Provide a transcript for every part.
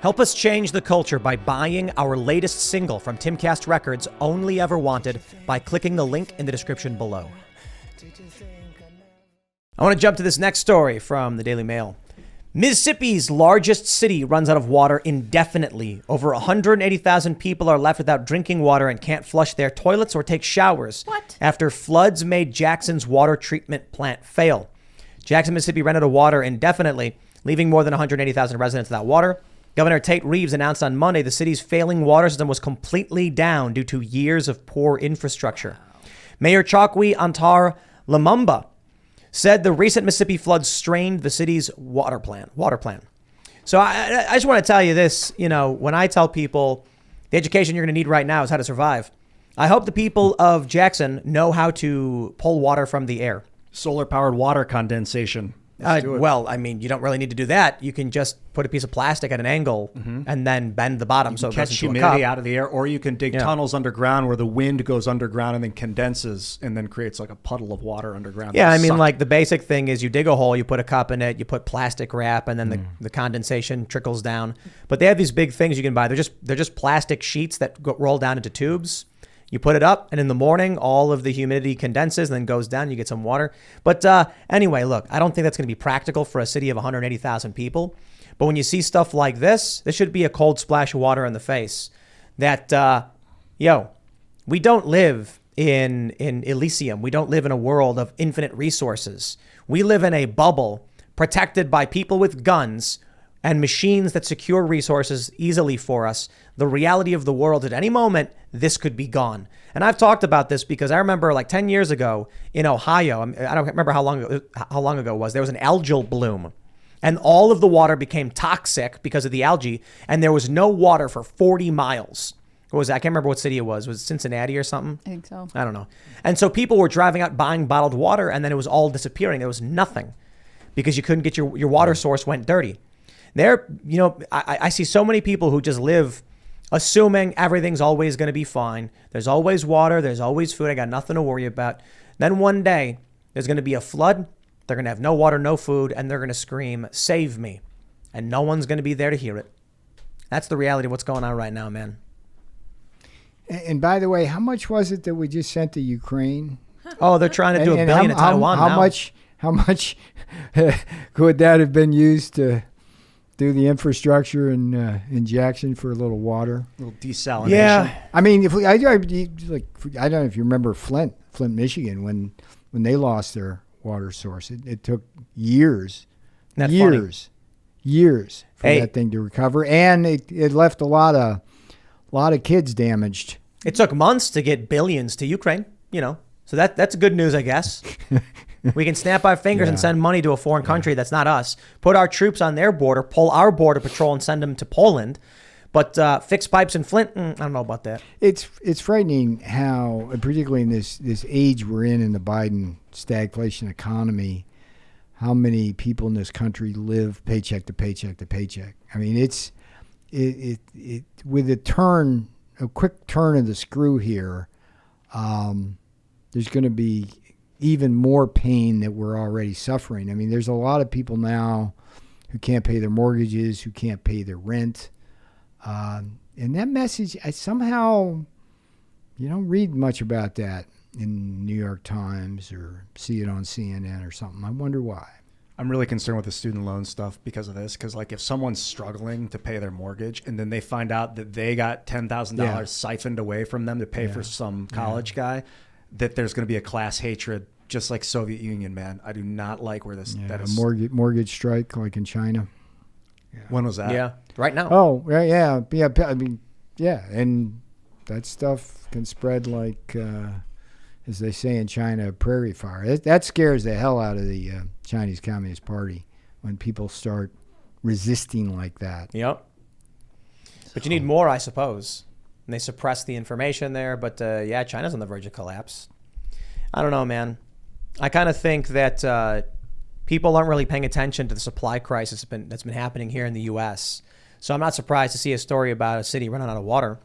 Help us change the culture by buying our latest single from Timcast Records, Only Ever Wanted, by clicking the link in the description below. I want to jump to this next story from the Daily Mail. Mississippi's largest city runs out of water indefinitely. Over 180,000 people are left without drinking water and can't flush their toilets or take showers. What? After floods made Jackson's water treatment plant fail. Jackson, Mississippi ran out of water indefinitely, leaving more than 180,000 residents without water. Governor Tate Reeves announced on Monday the city's failing water system was completely down due to years of poor infrastructure. Mayor Chokwe Antar Lumumba said the recent Mississippi floods strained the city's water plan. So I just want to tell you this, when I tell people the education you're going to need right now is how to survive, I hope the people of Jackson know how to pull water from the air. Solar-powered water condensation. Well, I mean, you don't really need to do that. You can just put a piece of plastic at an angle and then bend the bottom so it goes into a cup. Catch humidity out of the air, or you can dig tunnels underground where the wind goes underground and then condenses and then creates like a puddle of water underground. Yeah, I mean, like the basic thing is you dig a hole, you put a cup in it, you put plastic wrap, and then the condensation trickles down. But they have these big things you can buy. They're just plastic sheets that roll down into tubes. You put it up, and in the morning, all of the humidity condenses and then goes down. You get some water. But anyway, look, I don't think that's going to be practical for a city of 180,000 people. But when you see stuff like this should be a cold splash of water in the face. That, we don't live in Elysium. We don't live in a world of infinite resources. We live in a bubble protected by people with guns and machines that secure resources easily for us. The reality of the world, at any moment, this could be gone. And I've talked about this because I remember like 10 years ago in Ohio, I don't remember how long ago it was, there was an algal bloom. And all of the water became toxic because of the algae. And there was no water for 40 miles. What was that? I can't remember what city it was. Was it Cincinnati or something? I think so. I don't know. And so people were driving out buying bottled water, and then it was all disappearing. There was nothing because you couldn't get your water source went dirty. I see so many people who just live assuming everything's always going to be fine. There's always water. There's always food. I got nothing to worry about. Then one day there's going to be a flood. They're going to have no water, no food, and they're going to scream, "Save me." And no one's going to be there to hear it. That's the reality of what's going on right now, man. And by the way, how much was it that we just sent to Ukraine? Oh, they're trying to do $1 billion to Taiwan now. How much could that have been used to do the infrastructure in Jackson for a little water, a little desalination? Yeah, I mean, I don't know if you remember Flint, Michigan, when they lost their water source, it took years for that thing to recover, and it left a lot of kids damaged. It took months to get billions to Ukraine, so that's good news, I guess. We can snap our fingers and send money to a foreign country that's not us, put our troops on their border, pull our border patrol and send them to Poland. But fix pipes in Flint, I don't know about that. It's frightening how, particularly in this age we're in the Biden stagflation economy, how many people in this country live paycheck to paycheck to paycheck. I mean, it with a quick turn of the screw here, there's going to be even more pain that we're already suffering. I mean, there's a lot of people now who can't pay their mortgages, who can't pay their rent. And that message, I somehow, you don't read much about that in New York Times or see it on CNN or something. I wonder why. I'm really concerned with the student loan stuff because of this. Because like if someone's struggling to pay their mortgage and then they find out that they got $10,000 siphoned away from them to pay for some college guy, that there's going to be a class hatred, just like Soviet Union, man. I do not like where that is. A mortgage strike like in China. Yeah. When was that? Yeah, right now. Oh, yeah. I mean, yeah, and that stuff can spread like, as they say in China, a prairie fire. That scares the hell out of the Chinese Communist Party when people start resisting like that. Yep. But you need more, I suppose. And they suppress the information there. But China's on the verge of collapse. I don't know, man. I kind of think that people aren't really paying attention to the supply crisis that's been happening here in the U.S. So I'm not surprised to see a story about a city running out of water.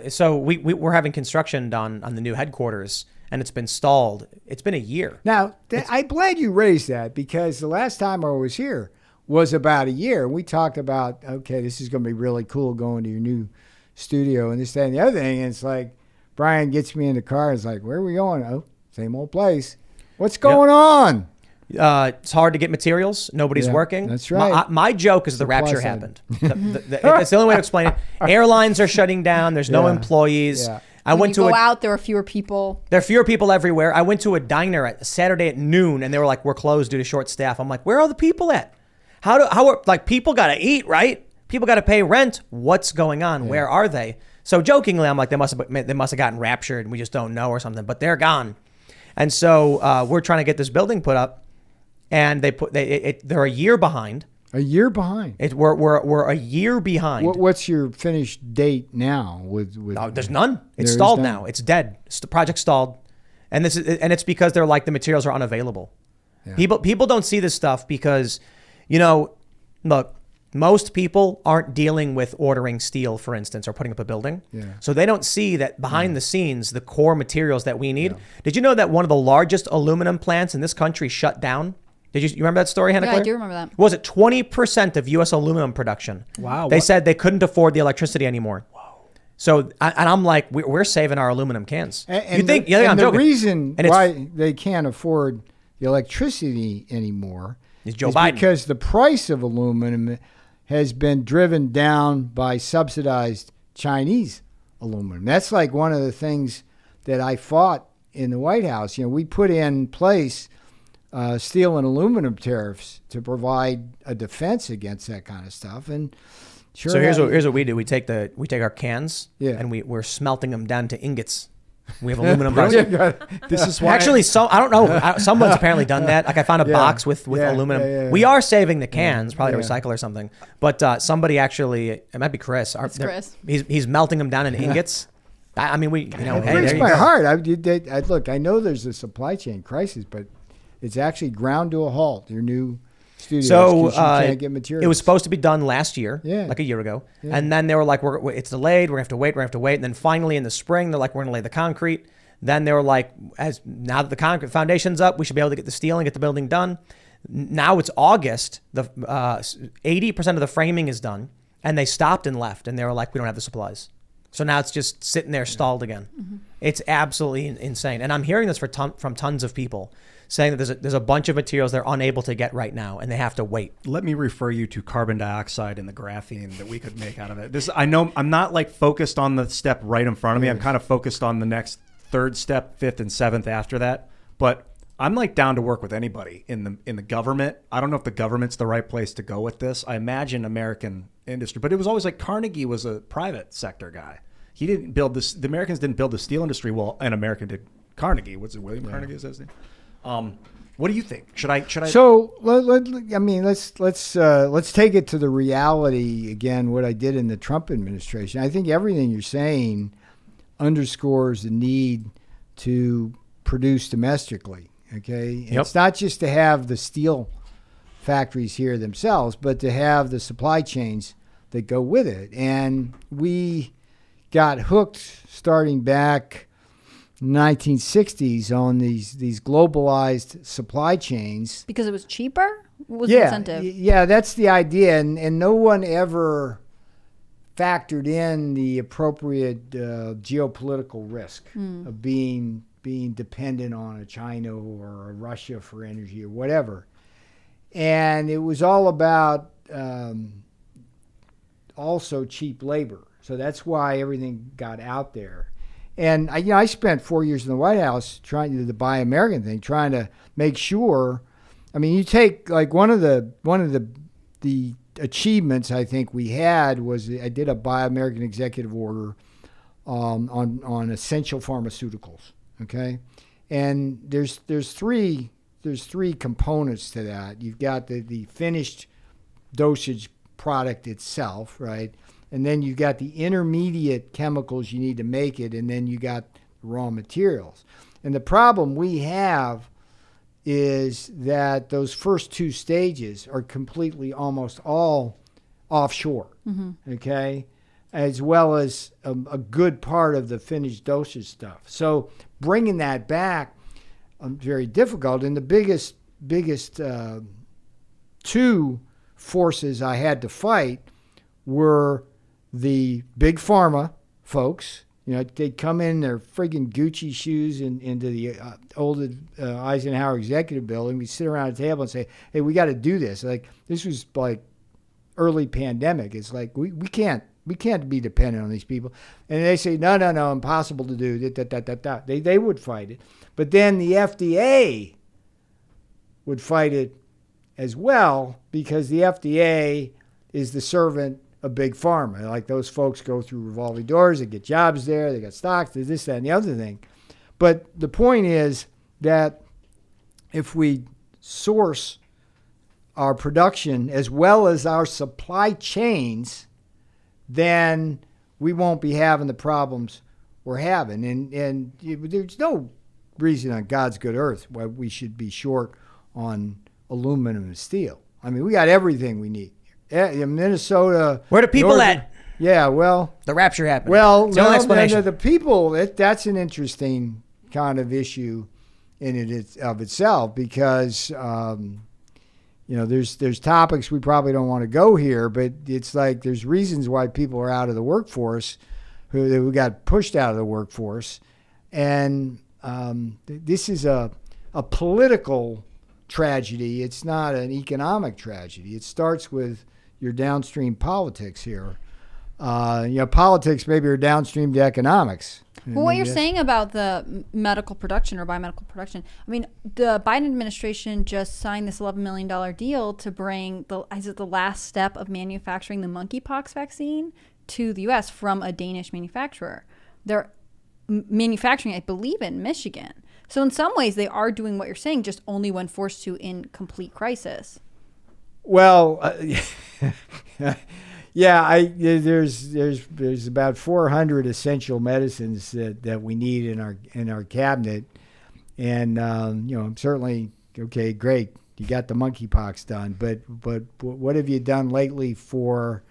So we're having construction done on the new headquarters, and it's been stalled. It's been a year. Now, I'm glad you raised that, because the last time I was here, was about a year. We talked about, okay, this is going to be really cool going to your new studio and this, that, and the other thing. And it's like, Brian gets me in the car. It's like, where are we going? Oh, same old place. What's going on? It's hard to get materials. Nobody's working. That's right. My joke is the rapture happened. That's the only way to explain it. Airlines are shutting down. There's no employees. Yeah. I went to out. There are fewer people. There are fewer people everywhere. I went to a diner at Saturday at noon, and they were like, "We're closed due to short staff." I'm like, "Where are the people at? How are like people got to eat, right? People got to pay rent. What's going on? Where are they?" So jokingly, I'm like, they must have gotten raptured, and we just don't know or something. But they're gone, and so we're trying to get this building put up, and they're a year behind. A year behind. We're a year behind. What's your finished date now? With no, there's none. It's stalled now. It's dead. The project stalled, and it's because they're like the materials are unavailable. Yeah. People don't see this stuff because, look, most people aren't dealing with ordering steel, for instance, or putting up a building. Yeah. So they don't see that behind the scenes, the core materials that we need. Yeah. Did you know that one of the largest aluminum plants in this country shut down? You remember that story, Hannah? Yeah, I do remember that. Was it 20% of U.S. aluminum production? Wow. They said they couldn't afford the electricity anymore. Wow. So, and I'm like, we're saving our aluminum cans. And the reason why they can't afford the electricity anymore is Joe Biden. Because the price of aluminum has been driven down by subsidized Chinese aluminum. That's like one of the things that I fought in the White House. We put in place steel and aluminum tariffs to provide a defense against that kind of stuff. And sure, so here's what we do: we take our cans and we're smelting them down to ingots. We have aluminum boxes. This is why actually I don't know. Someone's apparently done that. Like I found a box with aluminum. Yeah. We are saving the cans, probably to recycle or something. But somebody actually, it might be Chris. It's Chris. He's melting them down in ingots. I mean, it breaks my heart. Look, I know there's a supply chain crisis, but it's actually ground to a halt. Your new studio. So you can't get materials. It was supposed to be done last year, like a year ago, and then they were like, "It's delayed. We're gonna have to wait." And then finally in the spring, they're like, "We're gonna lay the concrete." Then they were like, now that the concrete foundation's up, we should be able to get the steel and get the building done. Now it's August. The 80% of the framing is done, and they stopped and left, and they were like, "We don't have the supplies." So now it's just sitting there stalled again. Mm-hmm. It's absolutely insane, and I'm hearing this from tons of people, saying that there's a bunch of materials they're unable to get right now, and they have to wait. Let me refer you to carbon dioxide and the graphene that we could make out of it. I know I'm not like focused on the step right in front of me. I'm kind of focused on the next third step, fifth and seventh after that. But I'm like down to work with anybody in the government. I don't know if the government's the right place to go with this. I imagine American industry, but it was always like Carnegie was a private sector guy. He didn't build this. The Americans didn't build the steel industry. Well, an American did. Carnegie. Was it William Carnegie? Is that his name? What do you think? Should I? So let's take it to the reality again. What I did in the Trump administration. I think everything you're saying underscores the need to produce domestically. Okay, It's not just to have the steel factories here themselves, but to have the supply chains that go with it. And we got hooked starting back 1960s on these globalized supply chains because it was cheaper. What was the incentive? Yeah, that's the idea, and no one ever factored in the appropriate geopolitical risk of being dependent on a China or a Russia for energy or whatever. And it was all about also cheap labor. So that's why everything got out there. And I spent 4 years in the White House trying to do the Buy American thing, trying to make sure. I mean, you take like one of the achievements I think we had was I did a Buy American executive order on essential pharmaceuticals. Okay, and there's three components to that. You've got the finished dosage product itself, right? And then you've got the intermediate chemicals you need to make it, and then you got raw materials. And the problem we have is that those first two stages are completely almost all offshore, okay? As well as a good part of the finished dosage stuff. So bringing that back, very difficult. And the biggest two forces I had to fight were the big pharma folks. You know, they'd come in their friggin' Gucci shoes into the old Eisenhower Executive Building. We'd sit around a table and say, hey, we got to do this. Like, this was like early pandemic. It's like, we can't be dependent on these people. And they say, no, impossible to do. They would fight it. But then the FDA would fight it as well, because the FDA is the servant of big pharma. Like, those folks go through revolving doors, they get jobs there, they got stocks, there's this, that, and the other thing. But the point is that if we source our production as well as our supply chains, then we won't be having the problems we're having. And there's no reason on God's good earth why we should be short on aluminum and steel. I mean, we got everything we need. Minnesota. Where the people at? Yeah, well. The rapture happened. Well, it's the only explanation. The people, that's an interesting kind of issue in it of itself, because, there's topics we probably don't want to go here, but it's like there's reasons why people are out of the workforce, who got pushed out of the workforce. And this is a political tragedy. It's not an economic tragedy. It starts with your downstream politics here. Politics maybe are downstream to economics. Well, what you're saying about the medical production or biomedical production, I mean, the Biden administration just signed this $11 million deal to bring the last step of manufacturing the monkeypox vaccine to the U.S. from a Danish manufacturer. They're manufacturing, I believe, in Michigan. So in some ways, they are doing what you're saying, just only when forced to in complete crisis. Well, yeah, there's about 400 essential medicines that we need in our cabinet, and certainly, okay, great, you got the monkeypox done, but what have you done lately for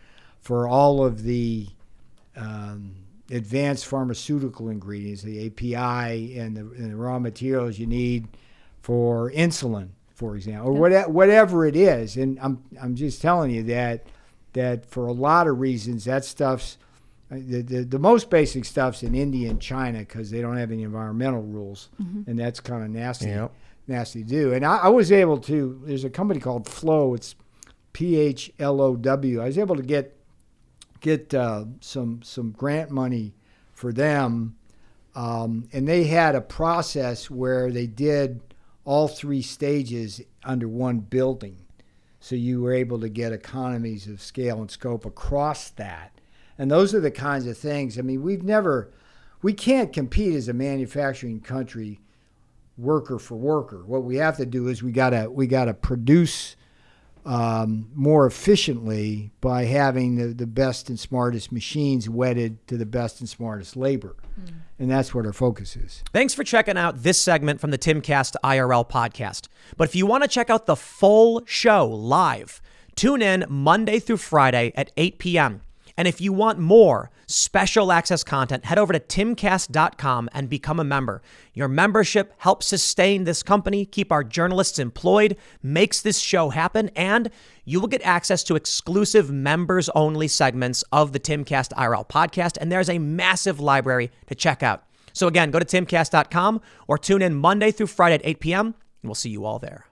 all of the advanced pharmaceutical ingredients, the API and the raw materials you need for insulin, for example, or whatever it is? And I'm just telling you that for a lot of reasons, that stuff's the most basic stuff's in India and China, because they don't have any environmental rules, and that's kind of nasty to do. And I was able to. There's a company called Flow. It's PHLOW. I was able to get some grant money for them, and they had a process where they did all three stages under one building. So you were able to get economies of scale and scope across that. And those are the kinds of things. I mean, we can't compete as a manufacturing country worker for worker. What we have to do is we gotta produce more efficiently by having the best and smartest machines wedded to the best and smartest labor. And that's what our focus is. Thanks for checking out this segment from the Timcast IRL podcast. But if you want to check out the full show live, tune in Monday through Friday at 8 p.m. And if you want more special access content, head over to timcast.com and become a member. Your membership helps sustain this company, keep our journalists employed, makes this show happen, and you will get access to exclusive members-only segments of the Timcast IRL podcast, and there's a massive library to check out. So again, go to timcast.com or tune in Monday through Friday at 8 p.m., and we'll see you all there.